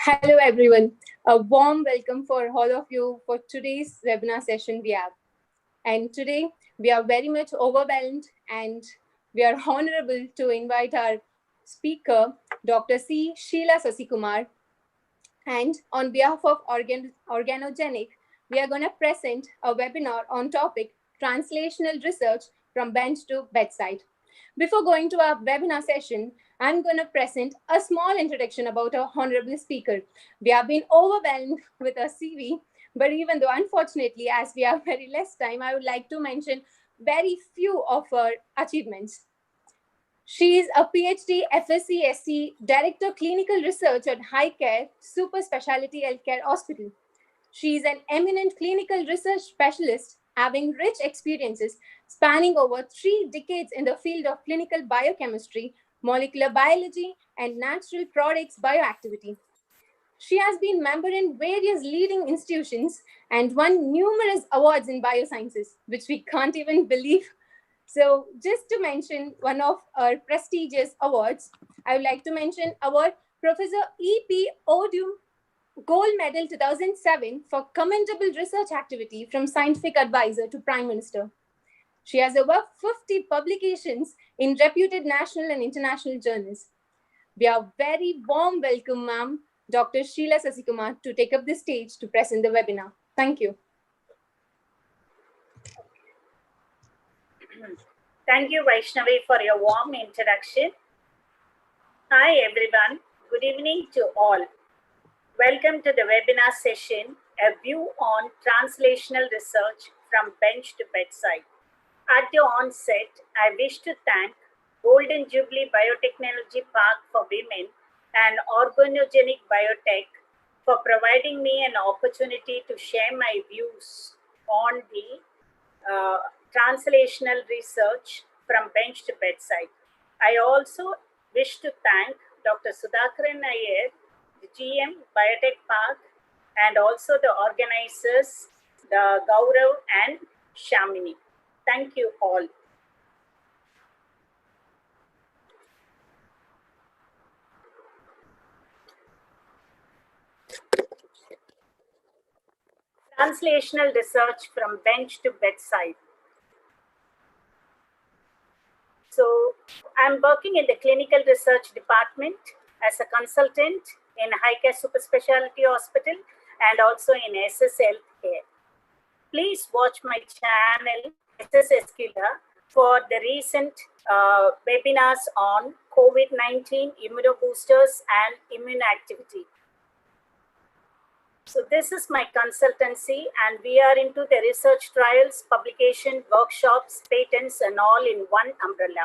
Hello, everyone. A warm welcome for all of you for today's webinar session we have. And today we are very much overwhelmed and we are honorable to invite our speaker, Dr. C. Sheila Sasikumar. And on behalf of Organogenic, we are going to present a webinar on topic translational research from bench to bedside. Before going to our webinar session, I'm going to present a small introduction about our honorable speaker. We have been overwhelmed with our CV, but even though unfortunately, as we have very less time, I would like to mention very few of her achievements. She is a PhD, FSc, SC, Director Clinical Research at High Care Super Specialty Healthcare Hospital. She is an eminent clinical research specialist, having rich experiences spanning over 3 decades in the field of clinical biochemistry, molecular biology, and natural products bioactivity. She has been member in various leading institutions and won numerous awards in biosciences, which we can't even believe. So just to mention one of our prestigious awards, I would like to mention award Professor E.P. Odum Gold Medal 2007 for commendable research activity from Scientific Advisor to Prime Minister. She has over 50 publications in reputed national and international journals. We are very warm welcome, ma'am, Dr. Sheila Sasikumar, to take up the stage to present the webinar. Thank you. Thank you, Vaishnavi, for your warm introduction. Hi, everyone. Good evening to all. Welcome to the webinar session, A View on Translational Research from Bench to Bedside. At the onset, I wish to thank Golden Jubilee Biotechnology Park for Women and Organogenic Biotech for providing me an opportunity to share my views on the translational research from bench to bedside. I also wish to thank Dr. Sudhakaran Iyer, the GM, Biotech Park, and also the organizers, the Gaurav and Shamini. Thank you all. Translational research from bench to bedside. So I'm working in the clinical research department as a consultant in High Care Super Specialty Hospital and also in SS Healthcare. Please watch my channel SS Esquila for the recent webinars on COVID-19 immunoboosters and immune activity. So this is my consultancy, and we are into the research trials, publication, workshops, patents, and all in one umbrella.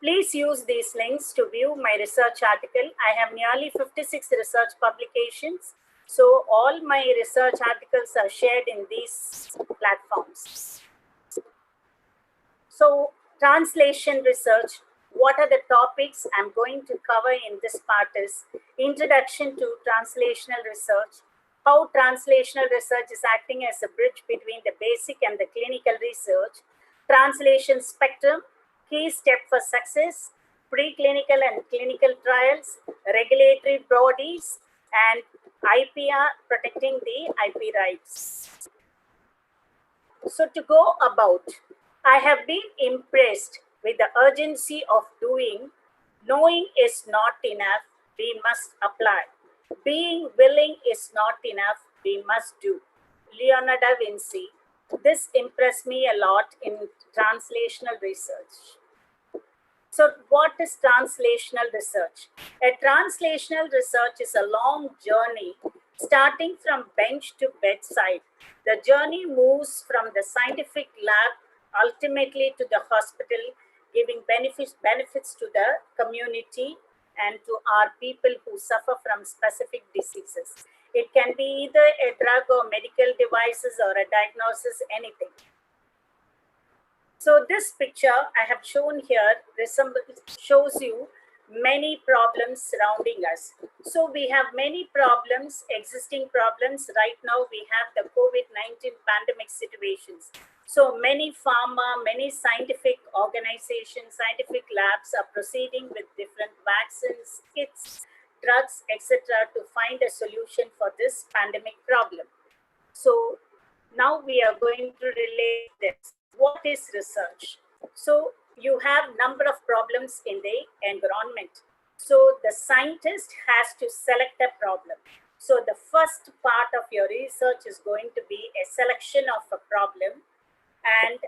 Please use these links to view my research article. I have nearly 56 research publications. So all my research articles are shared in these platforms. So translation research. What are the topics I'm going to cover in this part is introduction to translational research, how translational research is acting as a bridge between the basic and the clinical research, translation spectrum, key step for success, preclinical and clinical trials, regulatory bodies, and IPR, protecting the IP rights. So to go about, I have been impressed with the urgency of doing. Knowing is not enough, we must apply. Being willing is not enough, we must do. Leonardo da Vinci. This impressed me a lot in translational research. So what is translational research? A translational research is a long journey starting from bench to bedside. The journey moves from the scientific lab ultimately to the hospital, giving benefits to the community and to our people who suffer from specific diseases. It can be either a drug or medical devices or a diagnosis, anything. So this picture I have shown here shows you many problems surrounding us. So we have many problems, existing problems. Right now we have the COVID-19 pandemic situations. So many pharma, many scientific organizations, scientific labs are proceeding with different vaccines, kits, drugs, etc. to find a solution for this pandemic problem. So now we are going to relate this. What is research? So you have number of problems in the environment. So the scientist has to select a problem. So the first part of your research is going to be a selection of a problem and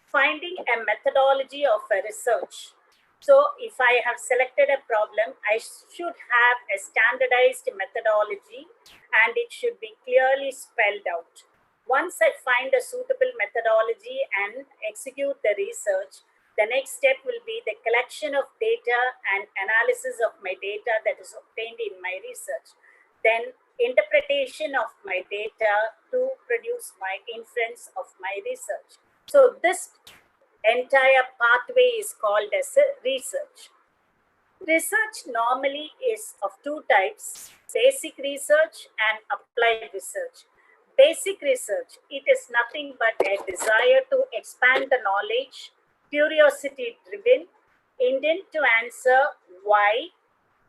finding a methodology of a research. So if I have selected a problem, I should have a standardized methodology and it should be clearly spelled out. Once I find a suitable methodology and execute the research, the next step will be the collection of data and analysis of my data that is obtained in my research. Then interpretation of my data to produce my inference of my research. So this entire pathway is called as a research. Research normally is of two types, basic research and applied research. Basic research, it is nothing but a desire to expand the knowledge, curiosity driven, intent to answer why,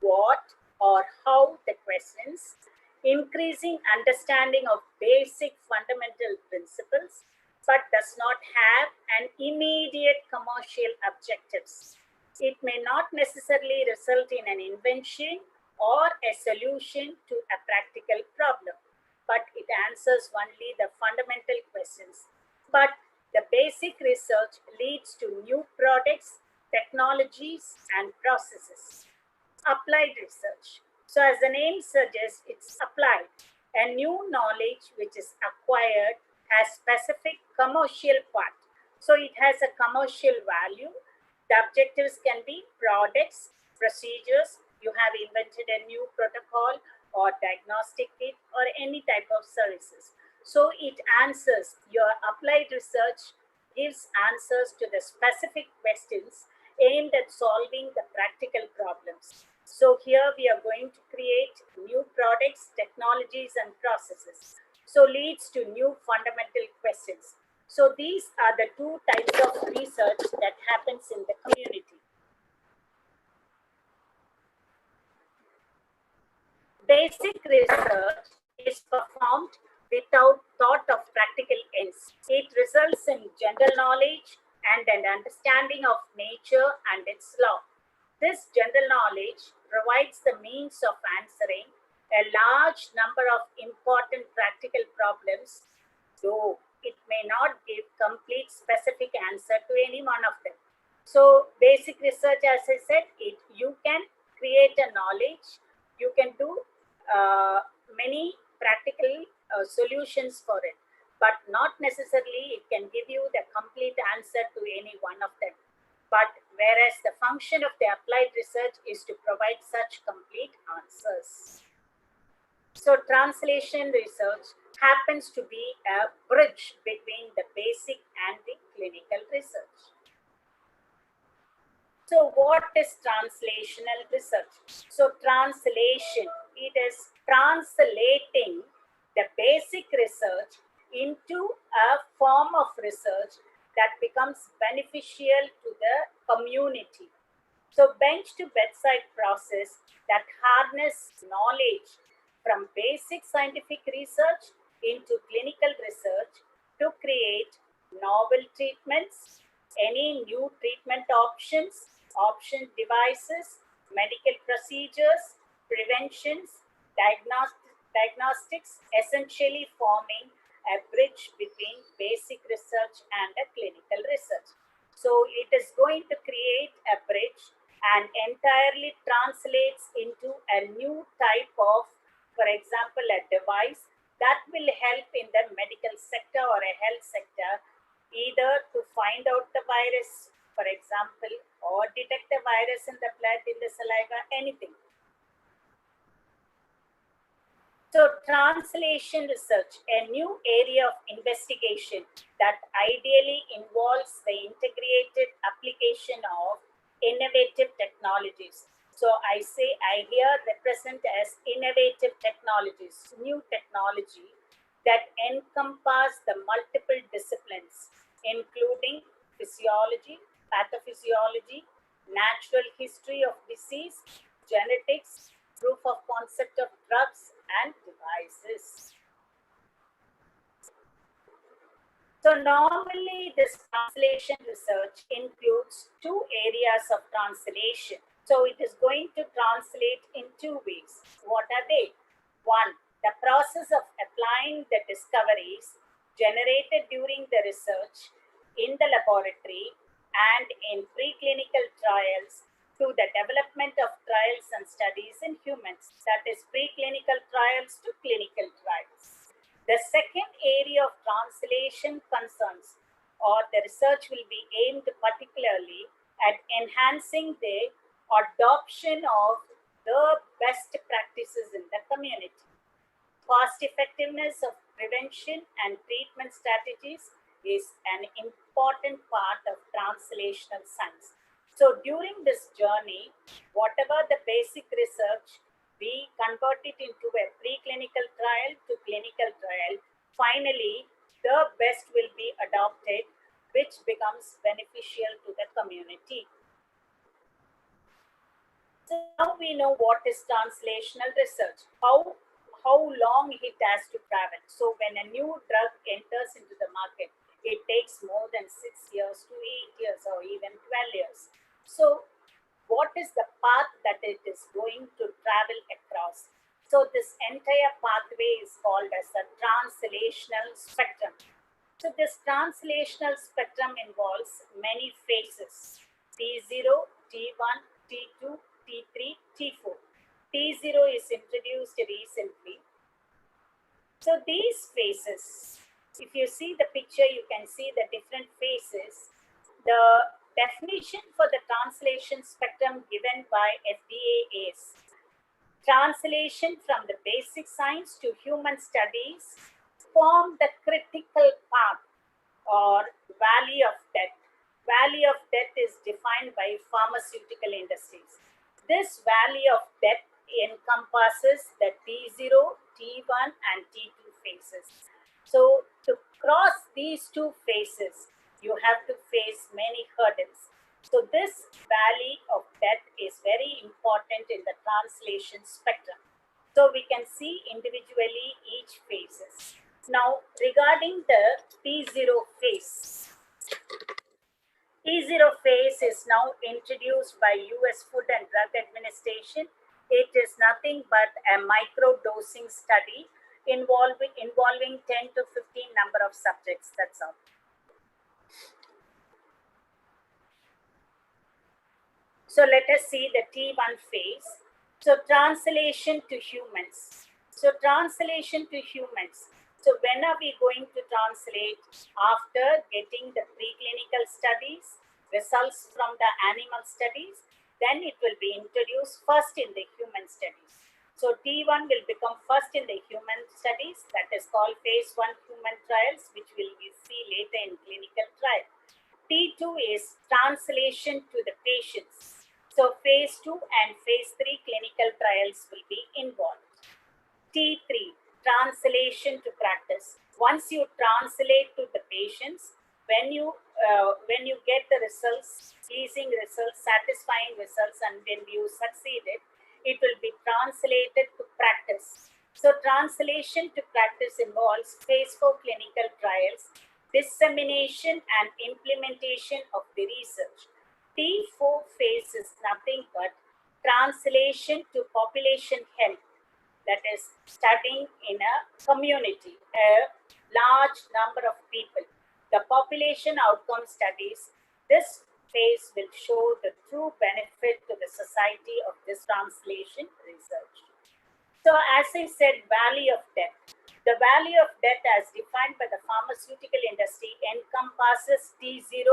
what, or how the questions, increasing understanding of basic fundamental principles, but does not have an immediate commercial objectives. It may not necessarily result in an invention or a solution to a practical problem, but it answers only the fundamental questions. But the basic research leads to new products, technologies, and processes. Applied research. So as the name suggests, it's applied. A new knowledge which is acquired has specific commercial part. So it has a commercial value. The objectives can be products, procedures. You have invented a new protocol or diagnostic kit or any type of services. So it answers, your applied research gives answers to the specific questions aimed at solving the practical problems. So here we are going to create new products, technologies, and processes. So leads to new fundamental questions. So these are the two types of research that happens in the community. Basic research is performed without thought of practical ends. It results in general knowledge and an understanding of nature and its law. This general knowledge provides the means of answering a large number of important practical problems, though it may not give complete specific answer to any one of them. So basic research, as I said, you can create a knowledge, you can do many practical solutions for it, but not necessarily it can give you the complete answer to any one of them. But whereas the function of the applied research is to provide such complete answers. So translation research happens to be a bridge between the basic and the clinical research. So what is translational research? So translation, it is translating the basic research into a form of research that becomes beneficial to the community. So bench to bedside process that harness knowledge from basic scientific research into clinical research to create novel treatments, any new treatment options, option devices, medical procedures, preventions, diagnostics, essentially forming a bridge between basic research and a clinical research. So it is going to create a bridge and entirely translates into a new type of, for example, a device that will help in the medical sector or a health sector, either to find out the virus, for example, or detect the virus in the blood, in the saliva, anything. So translation research, a new area of investigation that ideally involves the integrated application of innovative technologies. So I here represent as innovative technologies, new technology that encompass the multiple disciplines, including physiology, pathophysiology, natural history of disease, genetics, proof of concept of drugs and devices. So normally this translation research includes two areas of translation. So it is going to translate in two ways. What are they? One, the process of applying the discoveries generated during the research in the laboratory and in preclinical trials to the development of trials and studies in humans, that is preclinical trials to clinical trials. The second area of translation concerns or the research will be aimed particularly at enhancing the adoption of the best practices in the community. Cost effectiveness of prevention and treatment strategies is an important part of translational science. So during this journey, whatever the basic research, we convert it into a preclinical trial to clinical trial. Finally, the best will be adopted, which becomes beneficial to the community. So now we know what is translational research, how long it has to travel. So when a new drug enters into the market, it takes more than 6 years to 8 years or even 12 years. So what is the path that it is going to travel across? So this entire pathway is called as the translational spectrum. So this translational spectrum involves many phases: T0, T1, T2, T3, T4. T0 is introduced recently. So these phases, if you see the picture, you can see the different phases. The definition for the translation spectrum given by FDA is translation from the basic science to human studies form the critical path or valley of death. Valley of death is defined by pharmaceutical industries. This valley of death encompasses the T0, T1 and T2 phases. So to cross these two phases, you have to face many hurdles. So this valley of death is very important in the translation spectrum. So we can see individually each phases. Now regarding the T0 phase. T0 phase is now introduced by US Food and Drug Administration. It is nothing but a micro-dosing study involving 10 to 15 number of subjects, that's all. So let us see the T1 phase. So translation to humans. So translation to humans. So when are we going to translate? After getting the preclinical studies, results from the animal studies, then it will be introduced first in the human studies. So T1 will become first in the human studies, that is called phase 1 human trials, which we will see later in clinical trial. T2 is translation to the patients. So phase 2 and phase 3 clinical trials will be involved. T3, translation to practice. Once you translate to the patients, when you get the results, pleasing results, satisfying results, and when you succeeded, it will be translated to practice. So translation to practice involves phase 4 clinical trials, dissemination and implementation of the research. T4 phase is nothing but translation to population health, that is studying in a community, a large number of people. The population outcome studies, this phase will show the true benefit to the society of this translation research. So as I said, valley of death. The valley of death as defined by the pharmaceutical industry encompasses T0.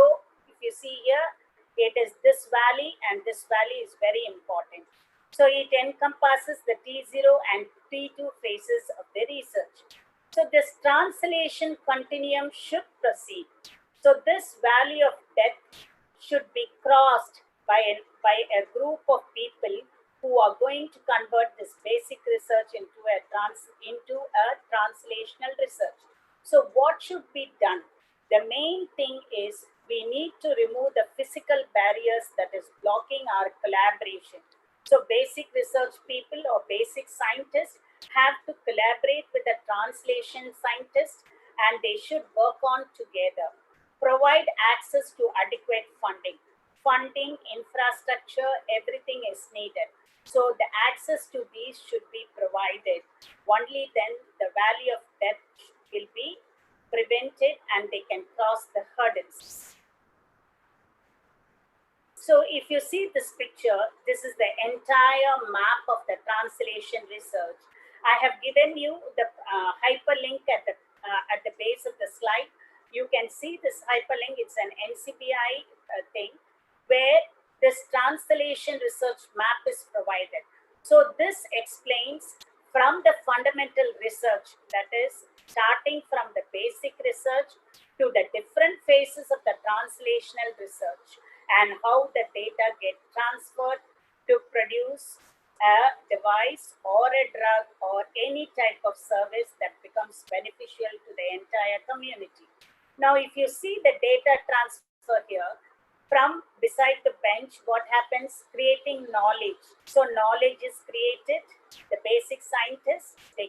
If you see here, it is this valley, and this valley is very important. So it encompasses the T0 and T2 phases of the research. So this translation continuum should proceed. So this valley of death should be crossed by a group of people who are going to convert this basic research into a translational research. So what should be done? The main thing is we need to remove the physical barriers that is blocking our collaboration. So basic research people or basic scientists have to collaborate with the translation scientists, and they should work on together. Provide access to adequate funding, infrastructure, everything is needed. So the access to these should be provided. Only then the value of death will be prevented and they can cross the hurdles. So if you see this picture, this is the entire map of the translation research. I have given you the hyperlink at the base of the slide. You can see this hyperlink. It's an NCBI thing where this translation research map is provided. So this explains from the fundamental research, that is starting from the basic research to the different phases of the translational research, and how the data get transferred to produce a device or a drug or any type of service that becomes beneficial to the entire community. Now, if you see the data transfer here, from beside the bench, what happens? Creating knowledge. So knowledge is created. The basic scientists, they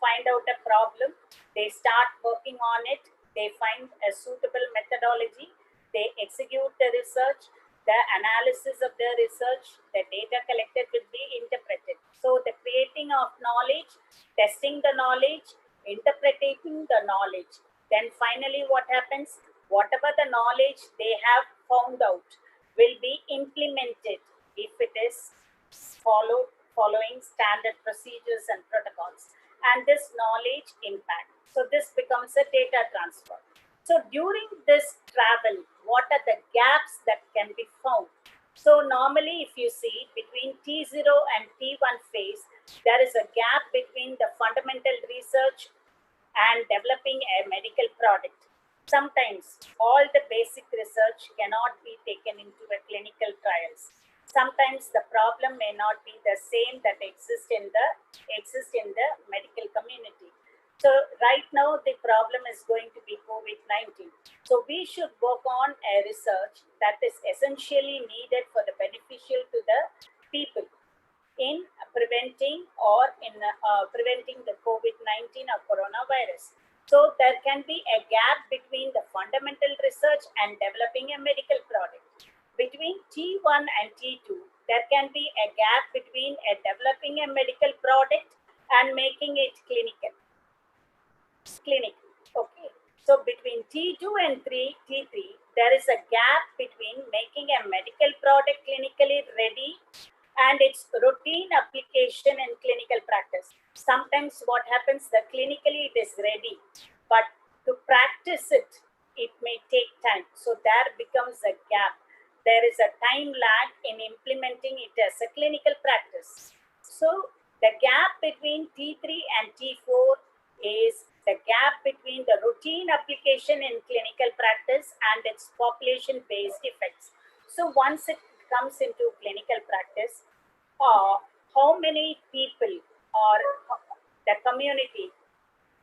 find out a problem, they start working on it, they find a suitable methodology, they execute the research, the analysis of the research, the data collected will be interpreted. So the creating of knowledge, testing the knowledge, interpreting the knowledge. Then finally what happens? Whatever the knowledge they have found out will be implemented if it is following standard procedures and protocols. And this knowledge impact. So this becomes a data transfer. So during this travel, what are the gaps that can be found? So normally, if you see between T0 and T1 phase, there is a gap between the fundamental research and developing a medical product. Sometimes all the basic research cannot be taken into the clinical trials. Sometimes the problem may not be the same that exists in the medical community. So right now the problem is going to be COVID-19. So we should work on a research that is essentially needed for the beneficial to the people in preventing the COVID-19 or coronavirus. So there can be a gap between the fundamental research and developing a medical product. Between T1 and T2, there can be a gap between developing a medical product and making it clinical. Okay. So between T2 and T3, there is a gap between making a medical product clinically ready and its routine application in clinical practice. Sometimes what happens, that clinically it is ready, but to practice it, it may take time. So there becomes a gap. There is a time lag in implementing it as a clinical practice. So the gap between T3 and T4 is the gap between the routine application in clinical practice and its population-based effects. So once it comes into clinical practice, how many people or the community,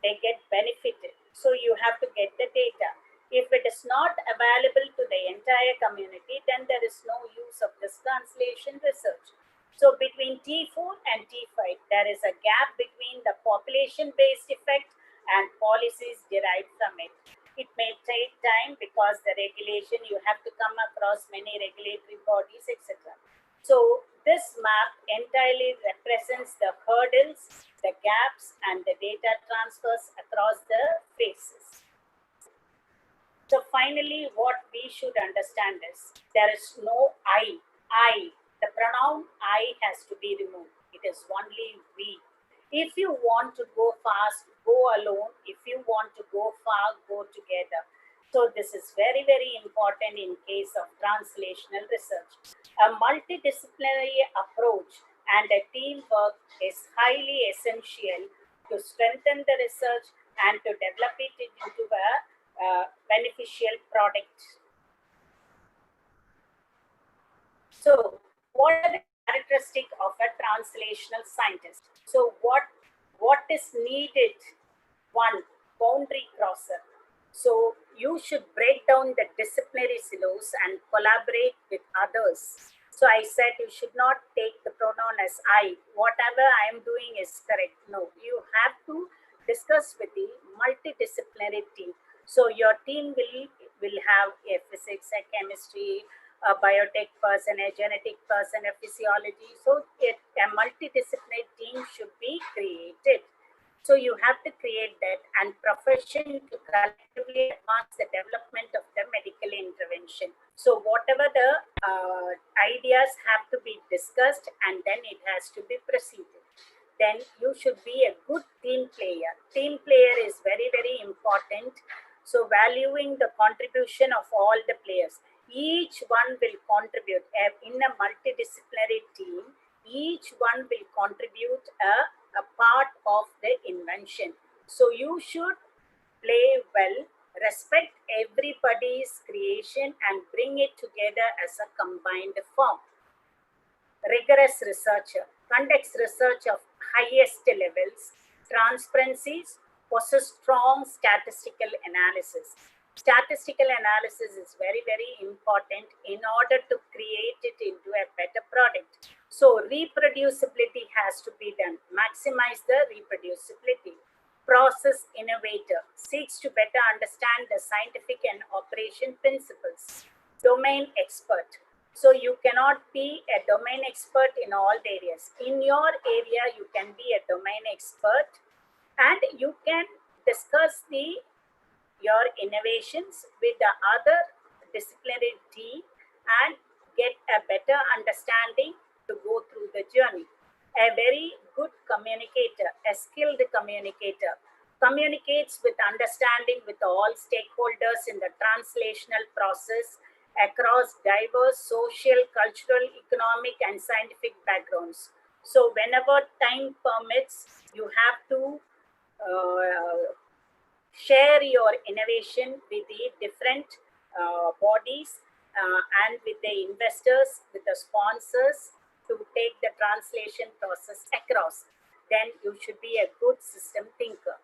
they get benefited. So you have to get the data. If it is not available to the entire community, then there is no use of this translation research. So between T4 and T5, there is a gap between the population-based effect and policies derived from it. It may take time because the regulation, you have to come across many regulatory bodies, etc. So this map entirely represents the hurdles, the gaps, and the data transfers across the phases. So finally, what we should understand is there is no I. The pronoun I has to be removed. It is only we. If you want to go fast, go alone. If you want to go far, go together. So this is very, very important in case of translational research. A multidisciplinary approach and a teamwork is highly essential to strengthen the research and to develop it into a beneficial product. So what are the characteristics of a translational scientist? So what is needed? One, boundary crosser. So you should break down the disciplinary silos and collaborate with others. So I said you should not take the pronoun as I. Whatever I am doing is correct. No, you have to discuss with the multidisciplinary team. So your team will have a physics, a chemistry, a biotech person, a genetic person, a physiology. So a multidisciplinary team should be created. So you have to create that and profession to collectively advance the development of the medical intervention. So whatever the ideas have to be discussed and then it has to be proceeded. Then you should be a good team player. Team player is very, very important. So valuing the contribution of all the players. Each one will contribute in a multidisciplinary team. Each one will contribute a part of the invention. So you should play well, respect everybody's creation and bring it together as a combined form. Rigorous researcher conducts research of highest levels, transparencies, possess strong statistical analysis. Statistical analysis is very, very important in order to create it into a better product. So reproducibility has to be done. Maximize the reproducibility. Process innovator seeks to better understand the scientific and operation principles. Domain expert. So you cannot be a domain expert in all the areas. In your area, you can be a domain expert and you can discuss your innovations with the other disciplinary team and get a better understanding to go through the journey. A very good communicator, a skilled communicator, communicates with understanding with all stakeholders in the translational process across diverse social, cultural, economic, and scientific backgrounds. So, whenever time permits, you have to share your innovation with the different bodies and with the investors, with the sponsors to take the translation process across. Then you should be a good system thinker.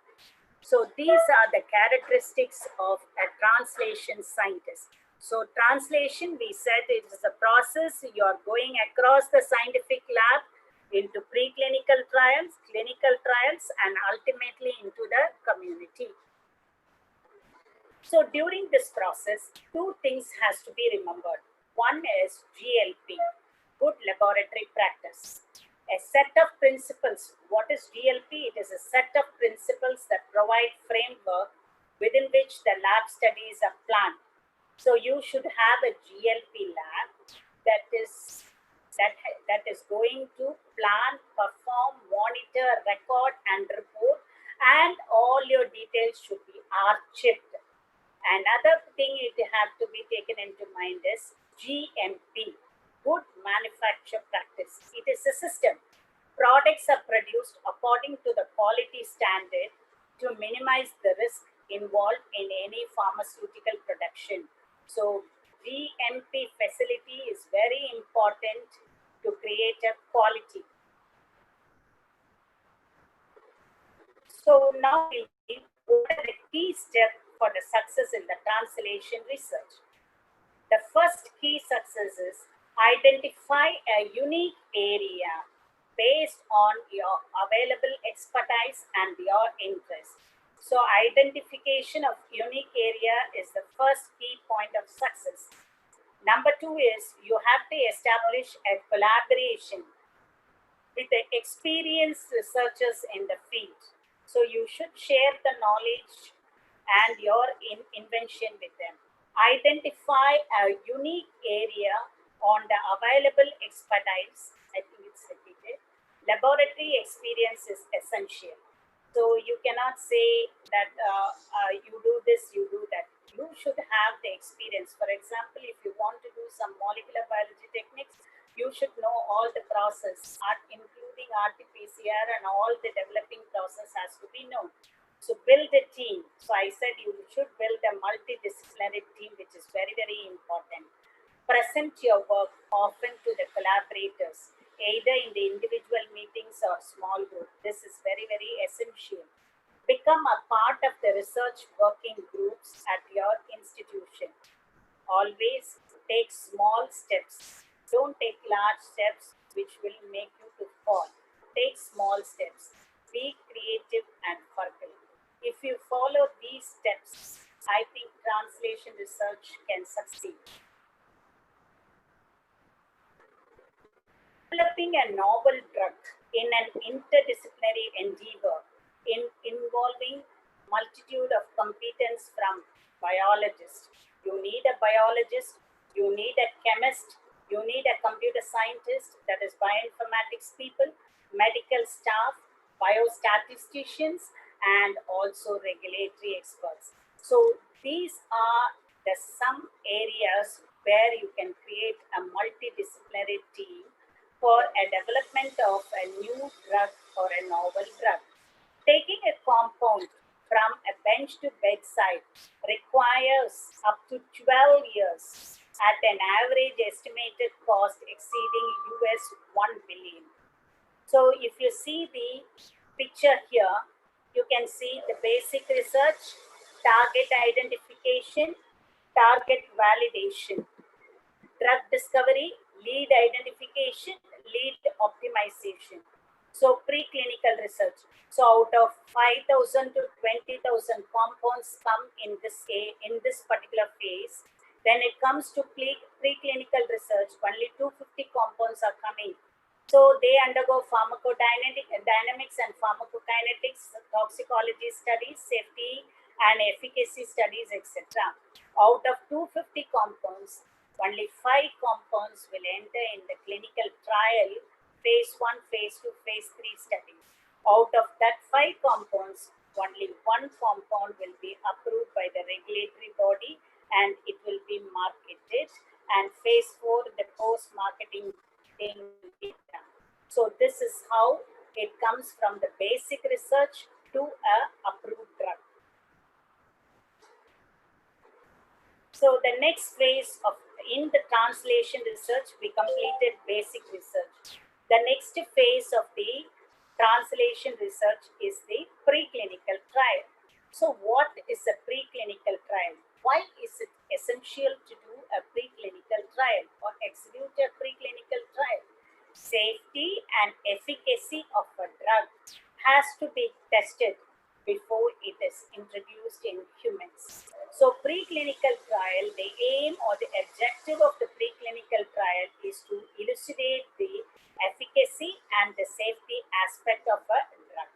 So these are the characteristics of a translation scientist. So translation, we said it is a process. You are going across the scientific lab into preclinical trials, clinical trials, and ultimately into the community. So during this process, two things has to be remembered. One is GLP, good laboratory practice. A set of principles. What is GLP? It is a set of principles that provide framework within which the lab studies are planned. So you should have a GLP lab that is going to plan, perform, monitor, record, and report, and all your details should be archived. Another thing it have to be taken into mind is GMP, good manufacture practice. It is a system. Products are produced according to the quality standard to minimize the risk involved in any pharmaceutical production. So GMP facility is very important to create a quality. So now we'll see what are the key steps for the success in the translation research. The first key success is identify a unique area based on your available expertise and your interest. So identification of unique area is the first key point of success. Number two is you have to establish a collaboration with the experienced researchers in the field. So you should share the knowledge and your invention with them. Identify a unique area on the available expertise. I think it's repeated. Laboratory experience is essential. So you cannot say that you do this, you do that. You should have the experience. For example, if you want to do some molecular biology techniques, you should know all the process, including RT-PCR, and all the developing process has to be known. So build a team. So I said you should build a multidisciplinary team, which is very, very important. Present your work often to the collaborators, either in the individual meetings or small group. This is very, very essential. Become a part of the research working groups at your institution. Always take small steps. Don't take large steps which will make you to fall. Take small steps. Be creative and fertile. If you follow these steps, I think translation research can succeed. Developing a novel drug in an interdisciplinary endeavor involving multitude of competence from biologists. You need a biologist, you need a chemist, you need a computer scientist, that is bioinformatics people, medical staff, biostatisticians, and also regulatory experts. So these are the some areas where you can create a multidisciplinary team for a development of a new drug or a novel drug. Taking a compound from a bench to bedside requires up to 12 years at an average estimated cost exceeding US 1 billion. So if you see the picture here, you can see the basic research, target identification, target validation, drug discovery, lead identification, lead optimization. So preclinical research. So out of 5,000 to 20,000 compounds come in this particular phase. Then it comes to preclinical research. Only 250 compounds are coming. So they undergo dynamics and pharmacokinetics, toxicology studies, safety and efficacy studies, etc. Out of 250 compounds, only 5 compounds will enter in the clinical trial, phase 1, phase 2, phase 3 studies. Out of that 5 compounds, only 1 compound will be approved by the regulatory body and it will be marketed. And phase 4, the post-marketing thing will be done. So this is how it comes from the basic research to a approved drug. So the next phase of in the translation research, we completed basic research. The next phase of the translation research is the preclinical trial. So what is a preclinical trial? Why is it essential to do a preclinical trial or execute a preclinical trial? Safety and efficacy of a drug has to be tested before it is introduced in humans. So preclinical trial, the aim or the objective of the preclinical trial is to elucidate the efficacy and the safety aspect of a drug.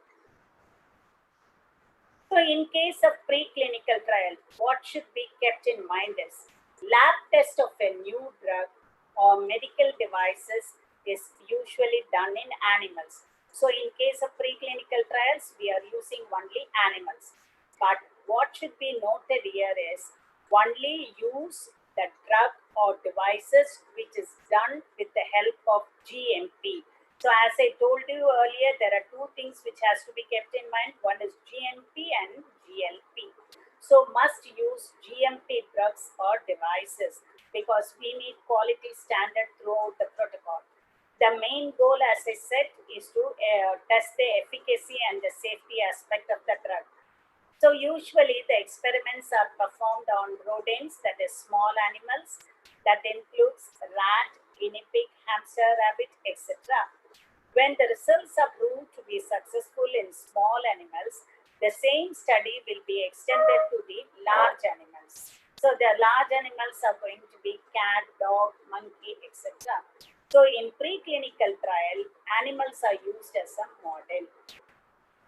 So in case of preclinical trial, what should be kept in mind is lab test of a new drug or medical devices is usually done in animals. So in case of preclinical trials, we are using only animals. But what should be noted here is only use the drug or devices which is done with the help of GMP. So as I told you earlier, there are 2 things which has to be kept in mind. One is GMP and GLP. So must use GMP drugs or devices because we need quality standard throughout the protocol. The main goal, as I said, is to test the efficacy and the safety aspect of the drug. So usually the experiments are performed on rodents, that is small animals, that includes rat, guinea pig, hamster, rabbit, etc. When the results are proved to be successful in small animals, the same study will be extended to the large animals. So the large animals are going to be cat, dog, monkey, etc. So in preclinical trial, animals are used as a model.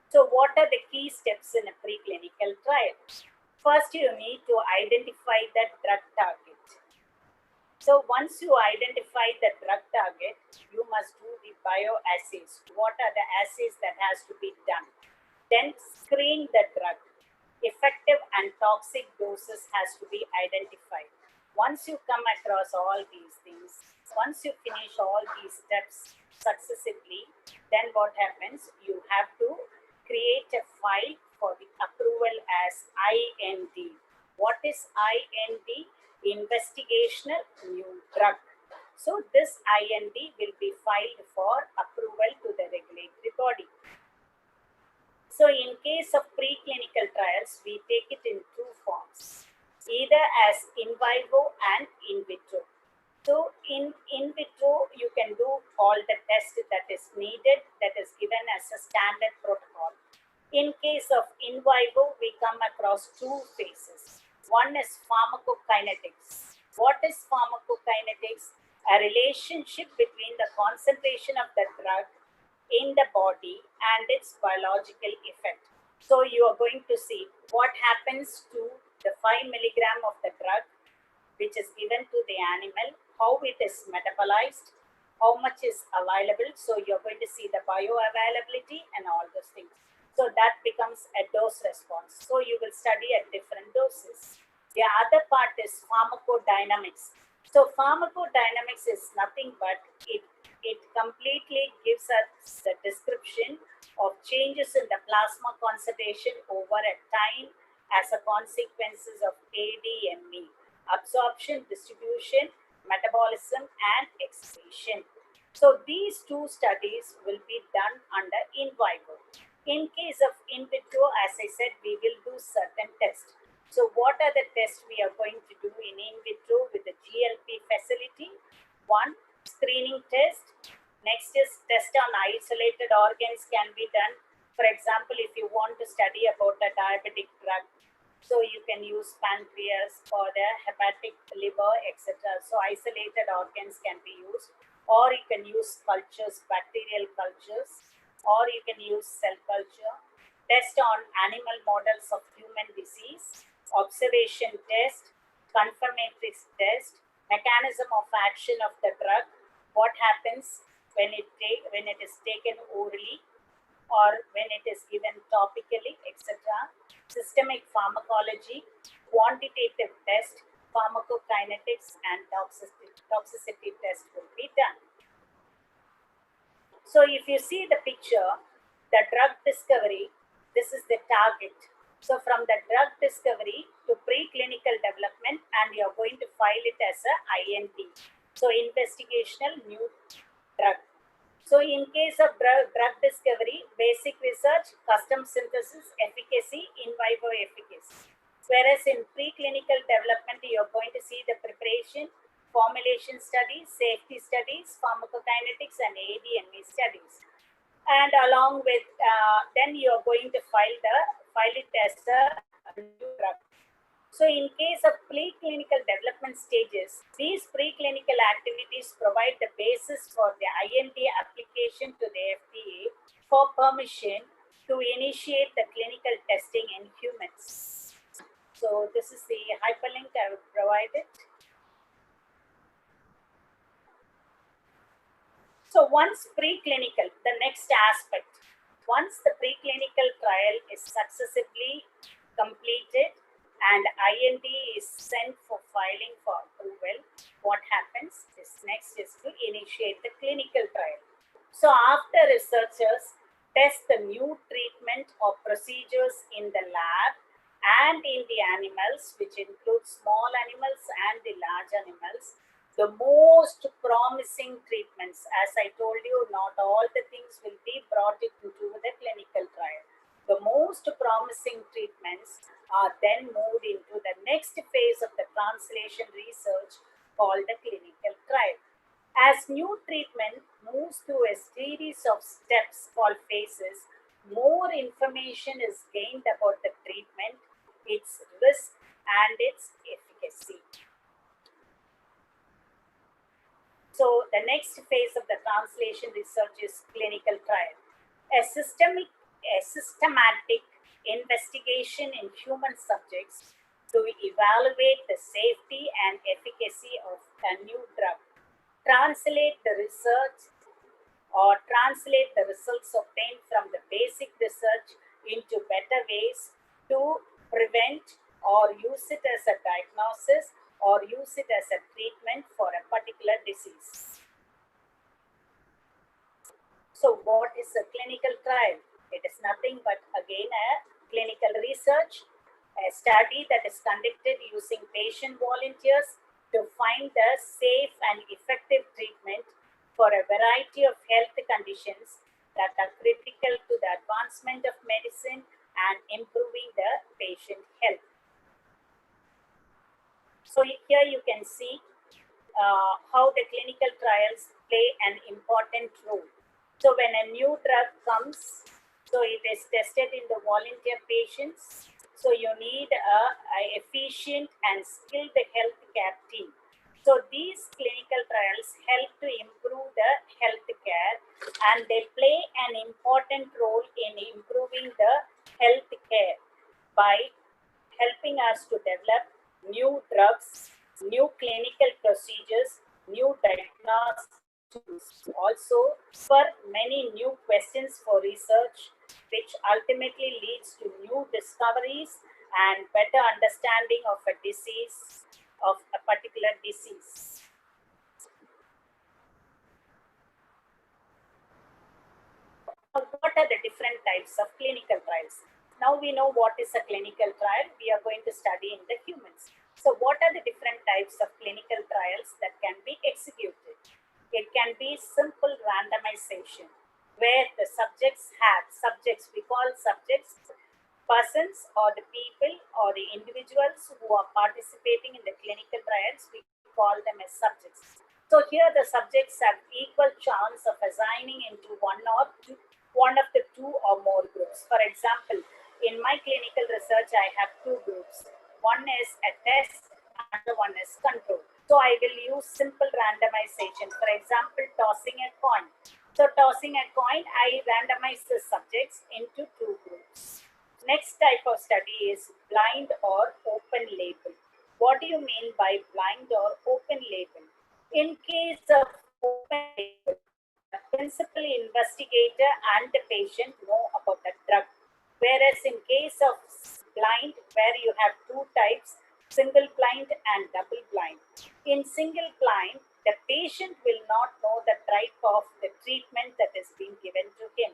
So what are the key steps in a preclinical trial? First, you need to identify the drug target. So once you identify the drug target, you must do the bioassays. What are the assays that has to be done? Then screen the drug. Effective and toxic doses has to be identified. Once you come across all these things, once you finish all these steps successively, then what happens? You have to create a file for the approval as IND. What is IND? Investigational New Drug. So this IND will be filed for approval to the regulatory body. So So in case of preclinical trials, we take it in two forms, either as in vivo and in vitro. So in vitro, you can do all the tests that is needed, that is given as a standard protocol. In case of in vivo, we come across two phases. One is pharmacokinetics. What is pharmacokinetics? A relationship between the concentration of the drug in the body and its biological effect. So you are going to see what happens to the 5 milligram of the drug which is given to the animal, how it is metabolized, how much is available. So you're going to see the bioavailability and all those things. So that becomes a dose response. So you will study at different doses. The other part is pharmacodynamics. So pharmacodynamics is nothing but it completely gives us the description of changes in the plasma concentration over a time as a consequences of ADME, absorption, distribution, metabolism, and excretion. So these two studies will be done under in vivo. In case of in vitro, as I said, we will do certain tests. So what are the tests we are going to do in vitro with the GLP facility? One, screening test. Next is test on isolated organs can be done. For example, if you want to study about a diabetic drug, so you can use pancreas for the hepatic, liver, etc. So isolated organs can be used, or you can use cultures, bacterial cultures, or you can use cell culture. Test on animal models of human disease, observation test, confirmatory test, mechanism of action of the drug, what happens when it is taken orally or when it is given topically, etc. Systemic pharmacology, quantitative test, pharmacokinetics, and toxicity test will be done. So if you see the picture, the drug discovery, this is the target. So from the drug discovery to preclinical development, and you're going to file it as a IND. So investigational new drug. So in case of drug discovery, basic research, custom synthesis, efficacy, in vivo efficacy. Whereas in preclinical development, you're going to see the preparation, formulation studies, safety studies, pharmacokinetics, and ADME studies. And along with, then you're going to file it as a new drug. So in case of preclinical development stages, these preclinical activities provide the basis for the IND application to the FDA for permission to initiate the clinical testing in humans. So this is the hyperlink I will provide it. So once preclinical, the next aspect, once the preclinical trial is successfully completed and IND is sent for filing for approval, what happens is next is to initiate the clinical trial. So after researchers test the new treatment or procedures in the lab and in the animals, which includes small animals and the large animals, the most promising treatments, as I told you, not all the things will be brought into the clinical trial. The most promising treatments are then moved into the next phase of the translation research called the clinical trial. As new treatment moves through a series of steps called phases, more information is gained about the treatment, its risk, and its efficacy. So the next phase of the translation research is clinical trial. A systematic investigation in human subjects to evaluate the safety and efficacy of a new drug. Translate the research or translate the results obtained from the basic research into better ways to prevent or use it as a diagnosis or use it as a treatment for a particular disease. So what is a clinical trial? It is nothing but again a clinical research, a study that is conducted using patient volunteers to find the safe and effective treatment for a variety of health conditions that are critical to the advancement of medicine and improving the patient health. So here you can see how the clinical trials play an important role. So when a new drug comes, so it is tested in the volunteer patients. So you need a efficient and skilled healthcare team. So these clinical trials help to improve the healthcare, and they play an important role in improving the healthcare by helping us to develop new drugs, new clinical procedures, new diagnostic tools. Also, for many new questions for research, which ultimately leads to new discoveries and better understanding of a disease, of a particular disease. What are the different types of clinical trials? Now we know what is a clinical trial. We are going to study in the humans. So what are the different types of clinical trials that can be executed? It can be simple randomization, where the subjects, we call subjects, persons or the people or the individuals who are participating in the clinical trials, we call them as subjects. So here the subjects have equal chance of assigning into one of the two or more groups. For example, in my clinical research, I have two groups. One is a test, another one is control. So I will use simple randomization. For example, tossing a coin. So tossing a coin, I randomize the subjects into two groups. Next type of study is blind or open label. What do you mean by blind or open label? In case of open label, the principal investigator and the patient know about the drug. Whereas in case of blind, where you have two types, single blind and double blind. In single blind, the patient will not know the type of the treatment that is being given to him.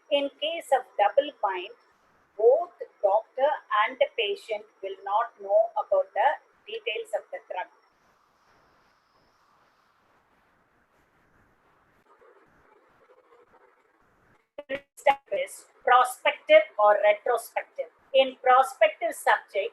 In case of double blind, both doctor and the patient will not know about the details of the drug. Step is prospective or retrospective. In prospective study,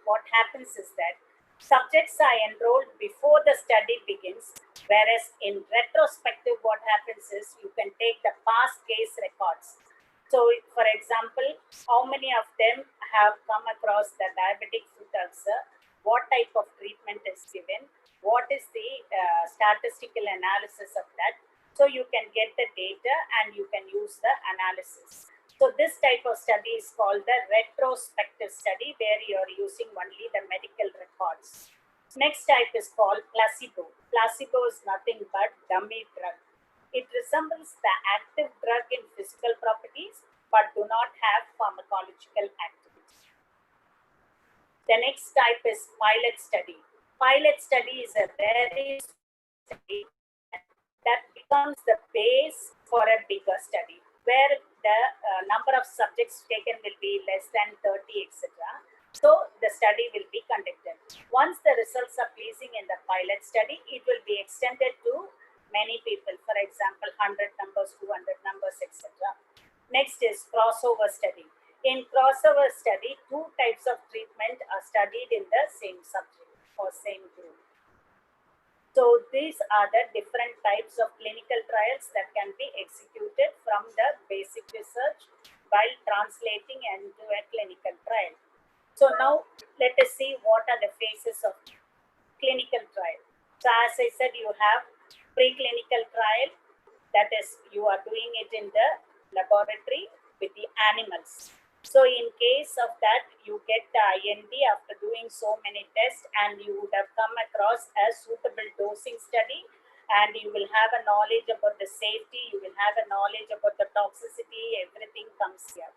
what happens is that subjects are enrolled before the study begins, whereas in retrospective, what happens is you can take the past case records. So, for example, how many of them have come across the diabetic foot ulcer? What type of treatment is given? What is the statistical analysis of that? So you can get the data and you can use the analysis. So this type of study is called the retrospective study, where you are using only the medical records. Next type is called placebo. Placebo is nothing but dummy drug. It resembles the active drug in physical properties, but do not have pharmacological activity. The next type is pilot study. Pilot study is a very study that becomes the base for a bigger study, where the number of subjects taken will be less than 30, etc. So the study will be conducted. Once the results are pleasing in the pilot study, it will be extended to many people. For example, 100 numbers, 200 numbers, etc. Next is crossover study. In crossover study, two types of treatment are studied in the same subject or same group. So these are the different types of clinical trials that can be executed from the basic research while translating into a clinical trial. So now let us see what are the phases of clinical trial. So as I said, you have preclinical trial, that is you are doing it in the laboratory with the animals. So in case of that, you get the IND after doing so many tests, and you would have come across a suitable dosing study, and you will have a knowledge about the safety, you will have a knowledge about the toxicity, everything comes here.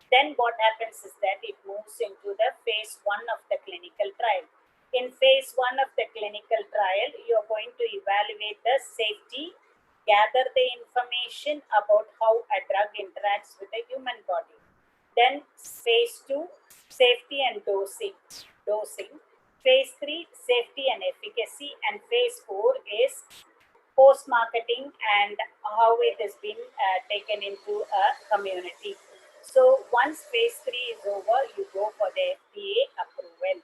Then what happens is that it moves into the phase 1 of the clinical trial. In phase 1 of the clinical trial, you are going to evaluate the safety, gather the information about how a drug interacts with the human body. Then phase 2, safety and dosing. Phase 3, safety and efficacy. And phase 4 is post-marketing, and how it has been taken into a community. So once phase 3 is over, you go for the FDA approval.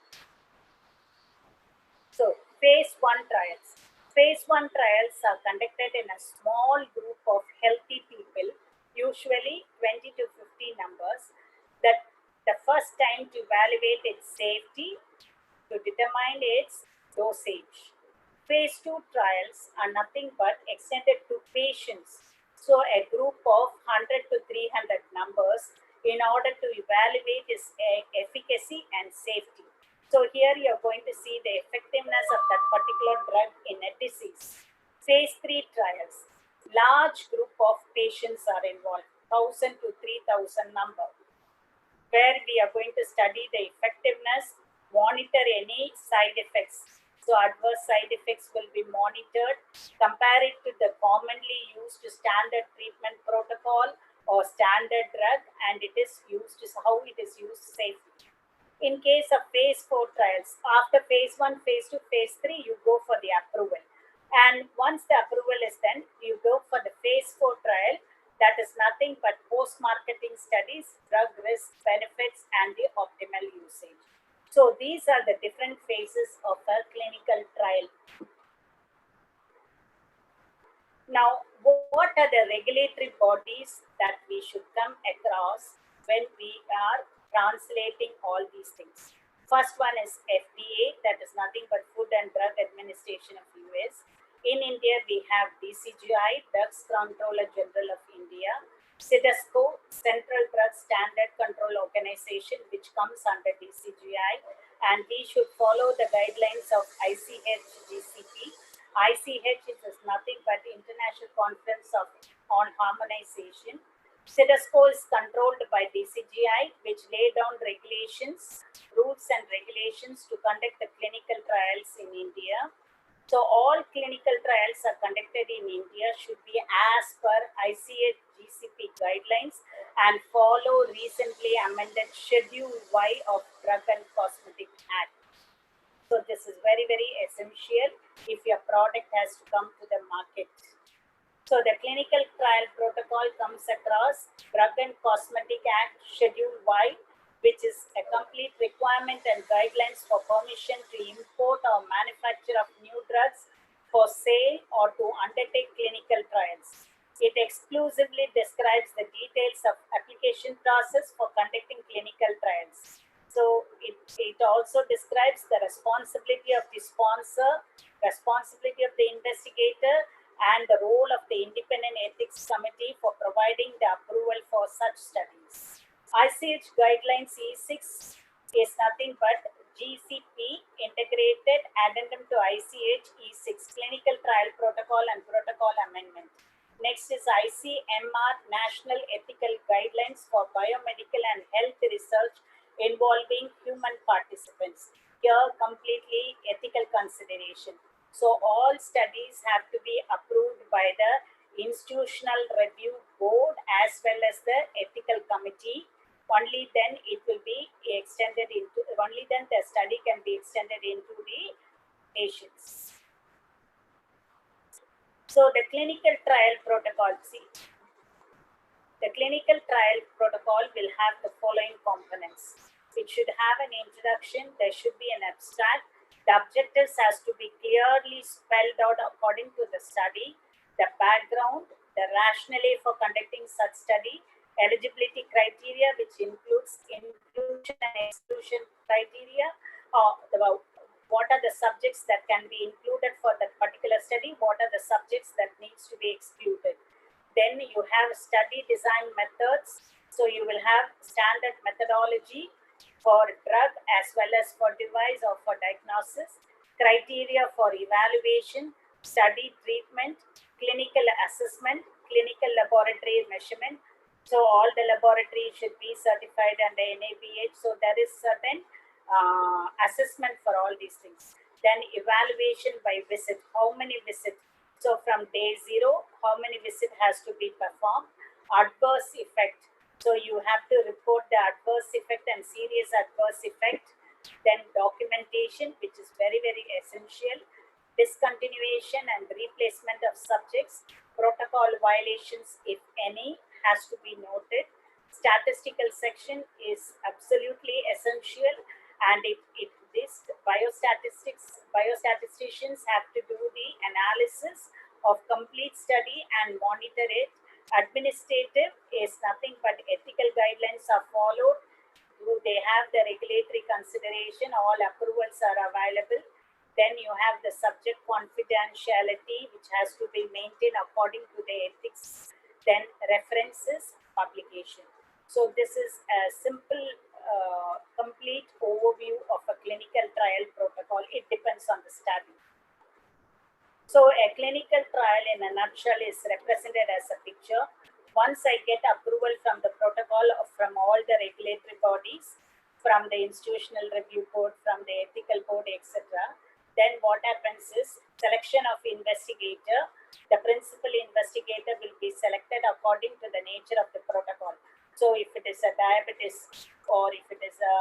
So phase 1 trials. Phase 1 trials are conducted in a small group of healthy people, usually 20 to 50 numbers, that the first time to evaluate its safety, to determine its dosage. Phase 2 trials are nothing but extended to patients. So a group of 100 to 300 numbers in order to evaluate its efficacy and safety. So here you're going to see the effectiveness of that particular drug in a disease. Phase 3 trials. Large group of patients are involved, 1,000 to 3,000 number, where we are going to study the effectiveness, monitor any side effects. So adverse side effects will be monitored, compare it to the commonly used standard treatment protocol or standard drug, and it is used, how it is used safely. In case of phase 4 trials, after phase 1, phase 2, phase 3, you go for the approval. And once the approval is done, you go for the phase 4 trial. That is nothing but post-marketing studies, drug risk, benefits, and the optimal usage. So these are the different phases of a clinical trial. Now, what are the regulatory bodies that we should come across when we are translating all these things? First one is FDA, that is nothing but Food and Drug Administration of US. In India, we have DCGI, Drugs Controller General of India, CDSCO, Central Drug Standard Control Organization, which comes under DCGI, and we should follow the guidelines of ICH GCP. ICH is nothing but International Conference on Harmonization. CDSCO is controlled by DCGI, which lay down regulations, rules and regulations to conduct the clinical trials in India. So all clinical trials are conducted in India should be as per ICH GCP guidelines and follow recently amended Schedule Y of Drug and Cosmetic Act. So this is very, very essential if your product has to come to the market. So the clinical trial protocol comes across Drug and Cosmetic Act Schedule Y, which is a complete requirement and guidelines for permission to import or manufacture of new drugs for sale or to undertake clinical trials. It exclusively describes the details of application process for conducting clinical trials. So it also describes the responsibility of the sponsor, responsibility of the investigator, and the role of the Independent Ethics Committee for providing the approval for such studies. ICH Guidelines E6 is nothing but GCP Integrated Addendum to ICH E6 Clinical Trial Protocol and Protocol Amendment. Next is ICMR National Ethical Guidelines for Biomedical and Health Research involving human participants. Here, completely ethical consideration. So all studies have to be approved by the Institutional Review Board as well as the Ethical Committee. Only then it will be extended into, only then the study can be extended into the patients. So the clinical trial protocol, see, the clinical trial protocol will have the following components. It should have an introduction, there should be an abstract, the objectives has to be clearly spelled out according to the study, the background, the rationale for conducting such study, eligibility criteria, which includes inclusion and exclusion criteria, what are the subjects that can be included for that particular study, what are the subjects that needs to be excluded. Then you have study design methods. So you will have standard methodology for drug as well as for device or for diagnosis, criteria for evaluation, study treatment, clinical assessment, clinical laboratory measurement. So all the laboratories should be certified under NABH. So there is certain assessment for all these things. Then evaluation by visit, how many visits? So from day 0, how many visits has to be performed? Adverse effect. So you have to report the adverse effect and serious adverse effect. Then documentation, which is very, very essential. discontinuation and replacement of subjects, protocol violations, if any, has to be noted. Statistical section is absolutely essential, and this biostatisticians have to do the analysis of complete study and monitor it. Administrative is nothing but ethical guidelines are followed. Do they have the regulatory consideration? All approvals are available. Then you have the subject confidentiality, which has to be maintained according to the ethics. Then references, publication. So this is a simple, complete overview of a clinical trial protocol. It depends on the study. So a clinical trial in a nutshell is represented as a picture. Once I get approval from the protocol or from all the regulatory bodies, from the institutional review board, from the ethical board, etc., then what happens is selection of investigator. The principal investigator will be selected according to the nature of the protocol. So if it is a diabetes or if it is a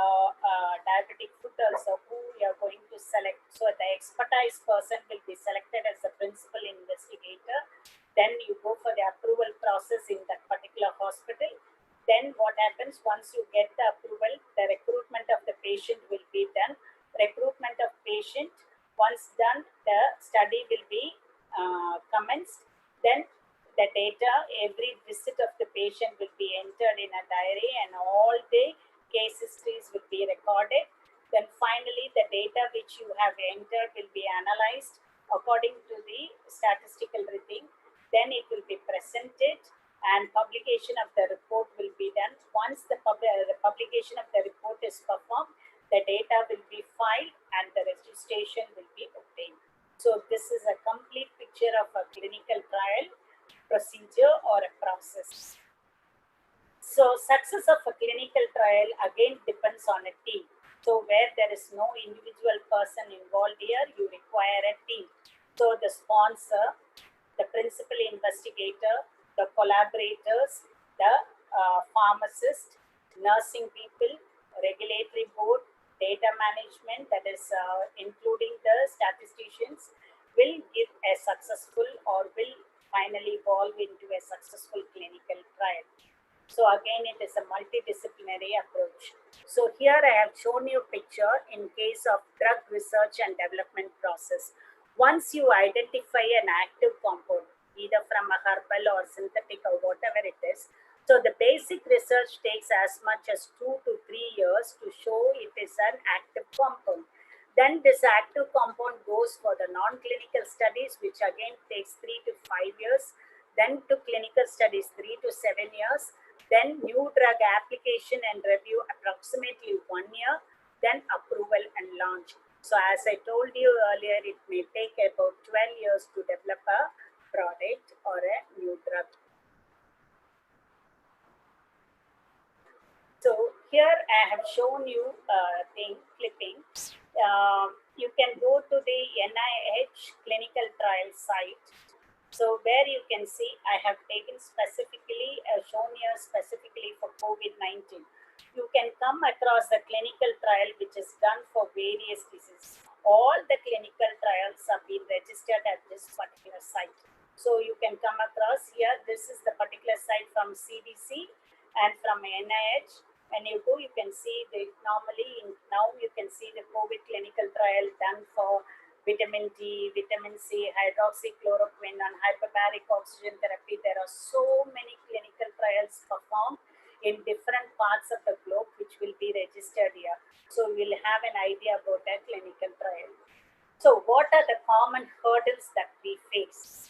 diabetic foot ulcer, who you are going to select? So the expertise person will be selected as the principal investigator. Then you go for the approval process in that particular hospital. Then what happens once you get the approval, the recruitment of the patient will be done. Recruitment of patient, once done, the study will be commenced. Then the data, every visit of the patient will be entered in a diary and all the case histories will be recorded. Then finally, the data which you have entered will be analyzed according to the statistical rating. Then it will be presented and publication of the report will be done. Once the publication of the report is performed, the data will be filed and the registration will be obtained. So this is a complete picture of a clinical trial procedure or a process. So success of a clinical trial again depends on a team. So where there is no individual person involved here, you require a team. So the sponsor, the principal investigator, the collaborators, the pharmacist, nursing people, regulatory board, data management, that is including the statisticians, will give a successful or will finally evolve into a successful clinical trial. So again, it is a multidisciplinary approach. So here I have shown you a picture in case of drug research and development process. Once you identify an active compound, either from a herbal or synthetic or whatever it is, so the basic research takes as much as 2 to 3 years to show it is an active compound. Then this active compound goes for the non-clinical studies, which again takes 3 to 5 years. Then to clinical studies, 3 to 7 years. Then new drug application and review, approximately 1 year. Then approval and launch. So as I told you earlier, it may take about 12 years to develop a product or a new drug. So here I have shown you a clipping. You can go to the NIH clinical trial site. So where you can see, I have taken specifically, shown here specifically for COVID-19. You can come across the clinical trial which is done for various diseases. All the clinical trials have been registered at this particular site. So you can come across here, this is the particular site from CDC and from NIH. When you go, you can see now you can see the COVID clinical trial done for vitamin D, vitamin C, hydroxychloroquine, and hyperbaric oxygen therapy. There are so many clinical trials performed in different parts of the globe, which will be registered here. So we'll have an idea about a clinical trial. So what are the common hurdles that we face?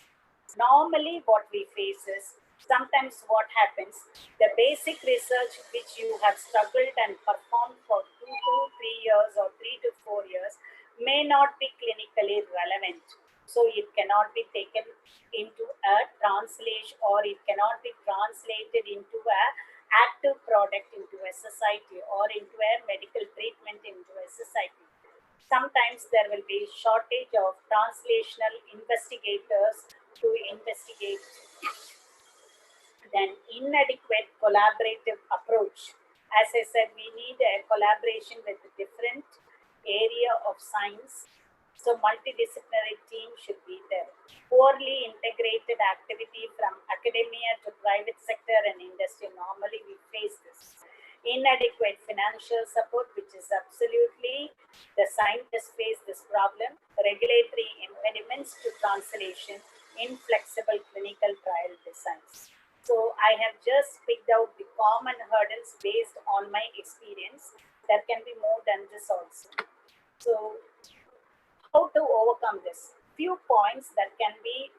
Normally, what we face is, sometimes what happens, the basic research which you have struggled and performed for 2 to 3 years or 3 to 4 years may not be clinically relevant. So it cannot be taken into a translation, or it cannot be translated into an active product into a society or into a medical treatment into a society. Sometimes there will be shortage of translational investigators to investigate. Then inadequate collaborative approach. As I said, we need a collaboration with different area of science. So So multidisciplinary team should be there. Poorly integrated activity from academia to private sector and industry. Normally we face this. Inadequate financial support, which is absolutely the scientists face this problem. Regulatory impediments to translation. Inflexible clinical trial designs. So I have just picked out the common hurdles based on my experience. There can be more than this also. So how to overcome this? Few points that can be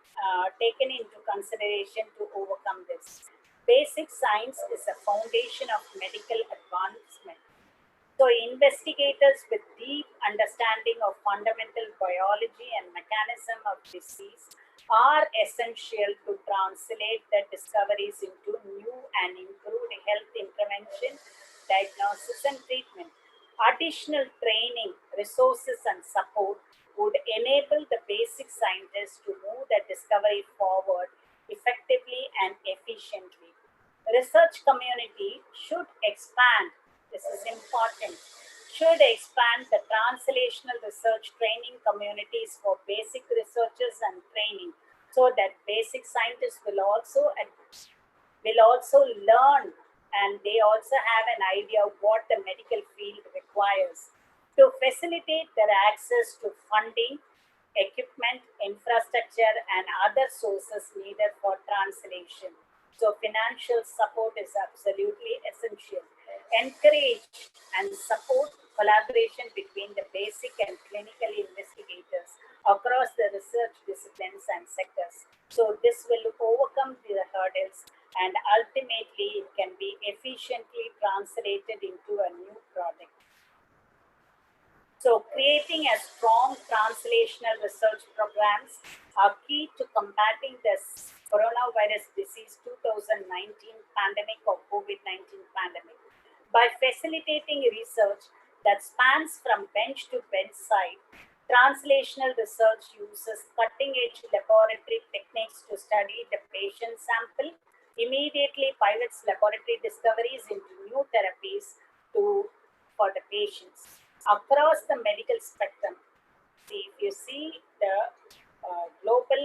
taken into consideration to overcome this. Basic science is a foundation of medical advancement. So investigators with deep understanding of fundamental biology and mechanism of disease are essential to translate the discoveries into new and improved health intervention, diagnosis and treatment. Additional training, resources and support would enable the basic scientists to move the discovery forward effectively and efficiently. Research community should expand, this is important, should expand the translational research training communities for basic researchers and training, so that basic scientists will also learn, and they also have an idea of what the medical field requires to facilitate their access to funding, equipment, infrastructure, and other sources needed for translation. So, financial support is absolutely essential. Encourage and support collaboration between the basic and clinical investigators across the research disciplines and sectors. So, this will overcome the hurdles and ultimately it can be efficiently translated into a new product. So, creating a strong translational research programs are key to combating this coronavirus disease 2019 pandemic or COVID-19 pandemic. By facilitating research that spans from bench to bedside, translational research uses cutting-edge laboratory techniques to study the patient sample, immediately pivots laboratory discoveries into new therapies for the patients across the medical spectrum. See, if you see the global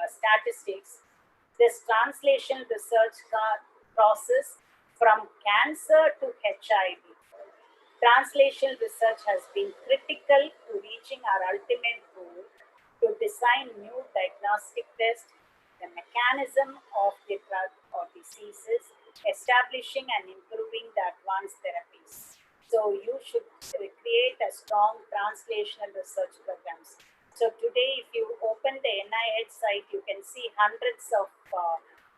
statistics, this translation research process from cancer to HIV. Translation research has been critical to reaching our ultimate goal to design new diagnostic tests, the mechanism of the drug or diseases, establishing and improving the advanced therapies. So you should create a strong translational research programs. So today, if you open the NIH site, you can see hundreds of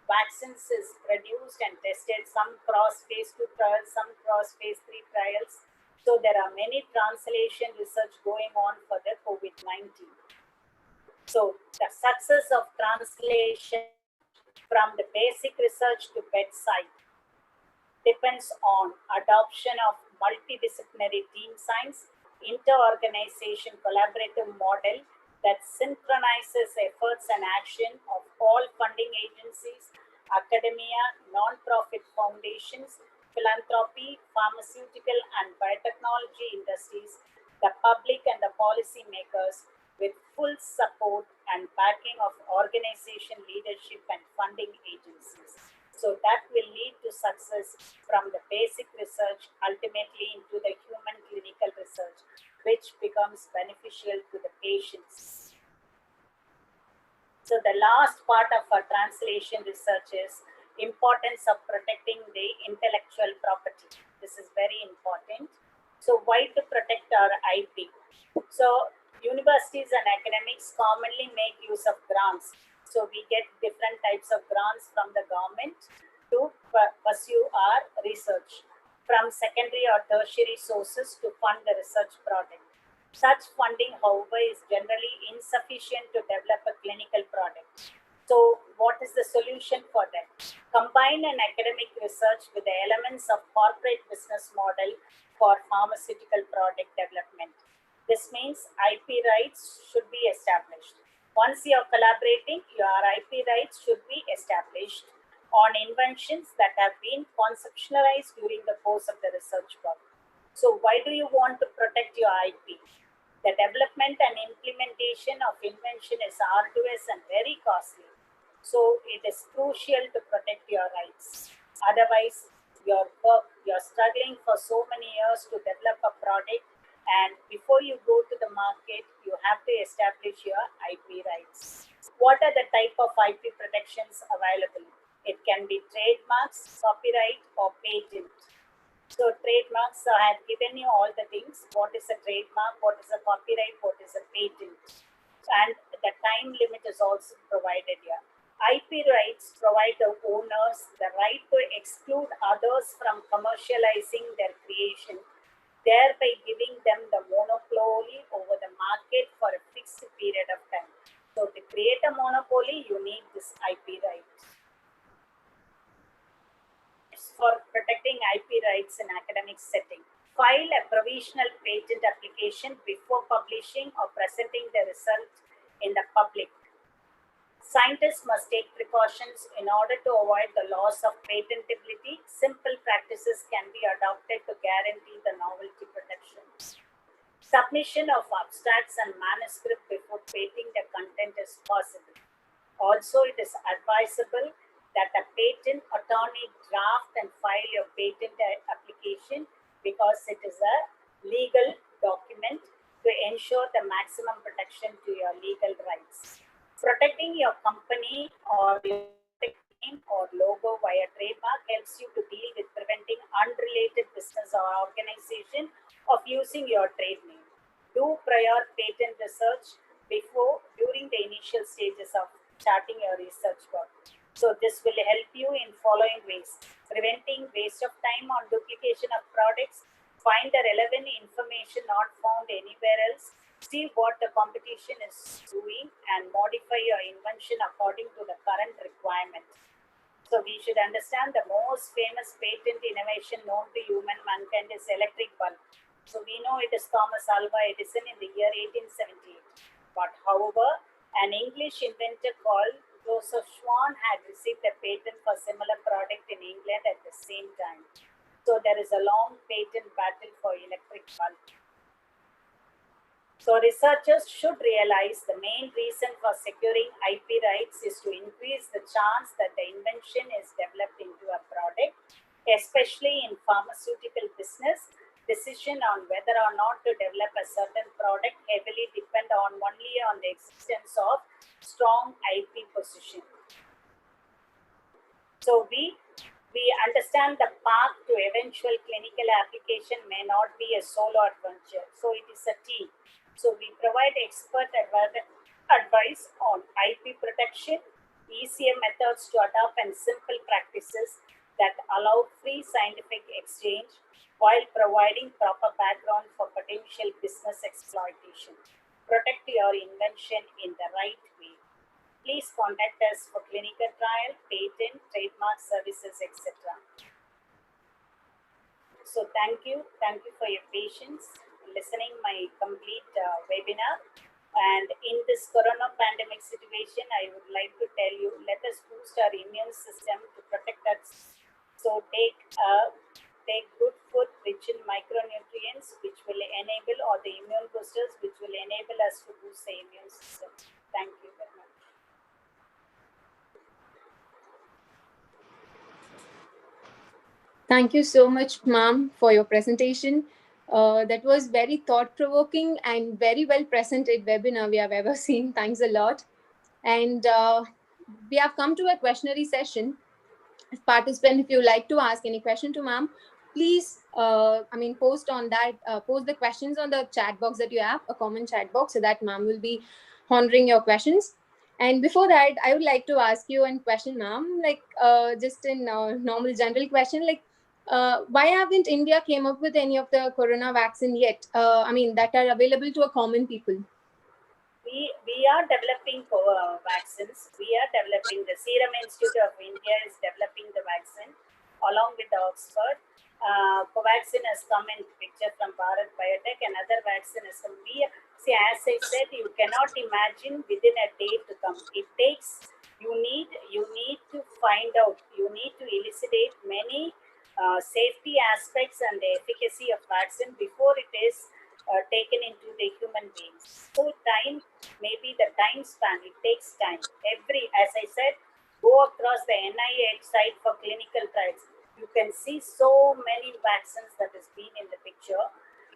vaccines is produced and tested, some cross phase 2 trials, some cross phase 3 trials. So there are many translation research going on for the COVID-19. So the success of translation from the basic research to bedside depends on adoption of multidisciplinary team science, inter-organization collaborative model that synchronizes efforts and action of all funding agencies, academia, non-profit foundations, philanthropy, pharmaceutical and biotechnology industries, the public and the policy makers, with full support and backing of organization leadership and funding agencies. So that will lead to success from the basic research ultimately into the human clinical research, which becomes beneficial to the patients. So the last part of our translation research is importance of protecting the intellectual property. This is very important. So why to protect our IP? So universities and academics commonly make use of grants. So we get different types of grants from the government to pursue our research, from secondary or tertiary sources to fund the research project. Such funding, however, is generally insufficient to develop a clinical product. So what is the solution for that? Combine an academic research with the elements of corporate business model for pharmaceutical product development. This means IP rights should be established. Once you are collaborating, your IP rights should be established on inventions that have been conceptualized during the course of the research work. So why do you want to protect your IP? The development and implementation of invention is arduous and very costly. So it is crucial to protect your rights. Otherwise, you're struggling for so many years to develop a product, and before you go to the market, you have to establish your IP rights. What are the type of IP protections available? It can be trademarks, copyright, or patent. So trademarks, I have given you all the things. What is a trademark? What is a copyright? What is a patent? And the time limit is also provided here. IP rights provide the owners the right to exclude others from commercializing their creation, thereby giving them the monopoly over the market for a fixed period of time. So to create a monopoly, you need this IP rights. For protecting IP rights in academic setting. File a provisional patent application before publishing or presenting the result in the public. Scientists must take precautions in order to avoid the loss of patentability. Simple practices can be adopted to guarantee the novelty protection. Submission of abstracts and manuscript before patenting the content is possible. Also, it is advisable that a patent attorney draft and file your patent application because it is a legal document to ensure the maximum protection to your legal rights. Protecting your company or your name or logo via trademark helps you to deal with preventing unrelated business or organization of using your trade name. Do prior patent research during the initial stages of starting your research work. So this will help you in following ways: preventing waste of time on duplication of products, find the relevant information not found anywhere else, see what the competition is doing, and modify your invention according to the current requirement. So we should understand the most famous patent innovation known to human mankind is electric bulb. So we know it is Thomas Alva Edison in the year 1878. But however, an English inventor called Joseph Swan had received a patent for similar product in England at the same time. So there is a long patent battle for electric bulb. So researchers should realize the main reason for securing IP rights is to increase the chance that the invention is developed into a product, especially in pharmaceutical business. Decision on whether or not to develop a certain product heavily depend only on the existence of strong IP position. So we understand the path to eventual clinical application may not be a solo adventure. So it is a team. So we provide expert advice on IP protection, easier methods to adopt, and simple practices that allow free scientific exchange while providing proper background for potential business exploitation. Protect your invention in the right way. Please contact us for clinical trial, patent, trademark services, etc. So thank you for your patience listening my complete webinar. And in this corona pandemic situation, I would like to tell you, let us boost our immune system to protect us. So take good food rich in micronutrients, which will enable, or the immune boosters, which will enable us to boost the immune system. Thank you very much. Thank you so much, ma'am, for your presentation. That was very thought-provoking and very well presented webinar we have ever seen. Thanks a lot. And we have come to a questionnaire session. If participant, if you like to ask any question to ma'am, please, post the questions on the chat box that you have, a common chat box, so that ma'am will be honoring your questions. And before that, I would like to ask you one question, ma'am, like just in normal general question, like why haven't India came up with any of the corona vaccine yet? That are available to a common people. We are developing vaccines. We are developing. The Serum Institute of India is developing the vaccine along with Oxford. Covaxin has come in picture from Bharat Biotech. Another vaccine has come. See, as I said, you cannot imagine within a day to come. It takes, you need to find out, you need to elucidate many safety aspects and the efficacy of vaccine before it is taken into the human beings. So time, maybe the time span, it takes time. As I said, go across the NIH site for clinical trials. You can see so many vaccines that has been in the picture.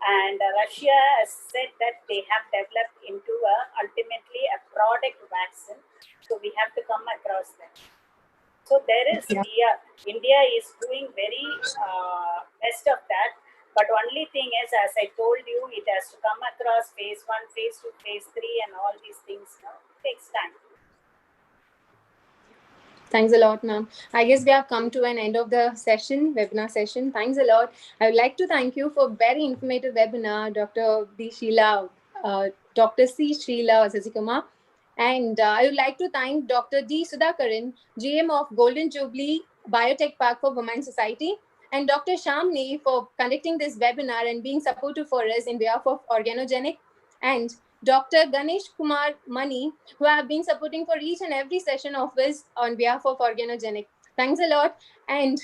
And Russia has said that they have developed into ultimately a product vaccine. So we have to come across that. So there is, India is doing very best of that. But only thing is, as I told you, it has to come across phase 1, phase 2, phase 3, and all these things. It takes time. Thanks a lot, ma'am. I guess we have come to an end of the webinar session. Thanks a lot. I would like to thank you for very informative webinar, Dr. C. Sheila Sasikumar. And I would like to thank Dr. D. Sudhakaran, GM of Golden Jubilee Biotech Park for Women Society, and Dr. Shamni for conducting this webinar and being supportive for us in behalf of Organogenic, and Dr. Ganesh Kumar Mani, who have been supporting for each and every session of us on behalf of Organogenic. Thanks a lot. And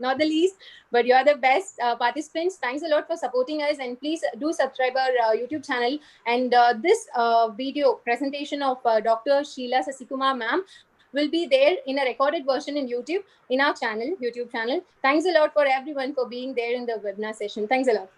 not the least, but you are the best participants. Thanks a lot for supporting us, and please do subscribe our YouTube channel. And this video presentation of Dr. Sheila Sasikumar ma'am will be there in a recorded version in YouTube, in our channel, YouTube channel. Thanks a lot for everyone for being there in the webinar session. Thanks a lot.